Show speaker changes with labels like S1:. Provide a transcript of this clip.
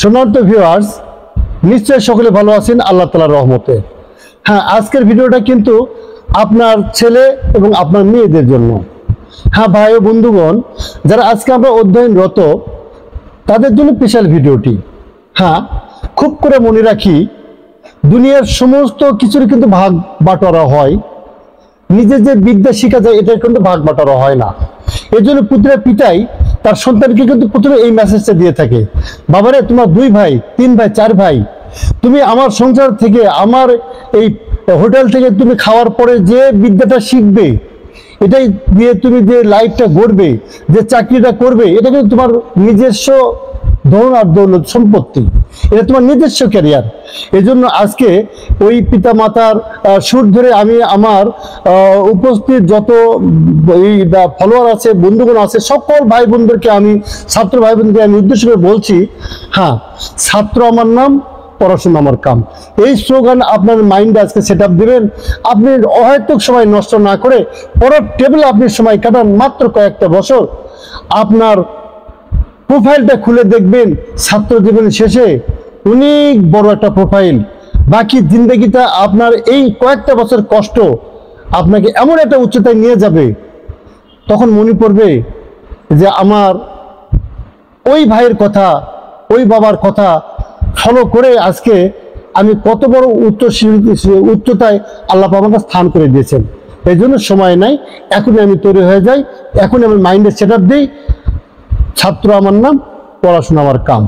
S1: সম্মানিত ভিউয়ার্স, নিশ্চয় সকলে ভালো আছেন আল্লাহ তাআলার রহমতে। হ্যাঁ, আজকের ভিডিওটা কিন্তু আপনার ছেলে এবং আপনার মেয়েদের জন্য। হ্যাঁ ভাই ও বন্ধুগণ, যারা আজকে আমরা অধ্যয়নরত তাদের জন্য স্পেশাল ভিডিওটি। হ্যাঁ, খুব করে মনে রাখি, দুনিয়ার সমস্ত কিছুর কিন্তু ভাগ বাটোয়ারা হয়, নিজের যে বিদ্যা শেখা যায় এটার কিন্তু ভাগ বাটোয়ারা হয় না। এর জন্য পুত্রের পিতাই তার সন্তানকে কিন্তু প্রথমে এই মেসেজটা দিয়ে থাকে, বাবারে তোমার 2 ভাই 3 ভাই 4 ভাই, তুমি আমার সংসার থেকে, আমার এই হোটেল থেকে তুমি খাওয়ার পরে যে বিদ্যাটা শিখবে, এটাই দিয়ে তুমি যে লাইফটা গড়বে, যে চাকরিটা করবে, এটা কিন্তু তোমার নিজস্ব ধন আর দৌলত সম্পত্তি, এটা তোমার নিজস্ব ক্যারিয়ার। এজন্য আজকে ওই পিতা মাতার সুর ধরে আমি আমার উপস্থিত যত এই ফলোয়ার আছে, বন্ধুগণ আছে, সকল ভাই বোনদেরকে আমি, ছাত্র ভাই বোনদেরকে আমি উদ্দেশ্য করে বলছি, হ্যাঁ, ছাত্র আমার নাম, পড়াশোনা আমার কাম। এই স্লোগান আপনার মাইন্ডে আজকে সেট আপ দেবেন। আপনি অহেতুক সময় নষ্ট না করে পড়ার টেবিলে আপনি সময় কাটান, মাত্র কয়েকটা বছর। আপনার প্রোফাইলটা খুলে দেখবেন ছাত্র জীবনের শেষে অনেক বড় একটা প্রোফাইল। বাকি জিন্দগিটা আপনার এই কয়েকটা বছর কষ্ট আপনাকে এমন একটা উচ্চতায় নিয়ে যাবে, তখন মনে পড়বে যে আমার ওই ভাইয়ের কথা, ওই বাবার কথা ফলো করে আজকে আমি কত বড় উচ্চতায় আল্লাহ আমাকে স্থান করে দিয়েছেন। এই জন্য সময় নাই, এখনই আমি তৈরি হয়ে যাই, এখনই আমি মাইন্ডে সেট আপ দিই, ছাত্র আমার নাম, পড়াশোনা আমার কাম।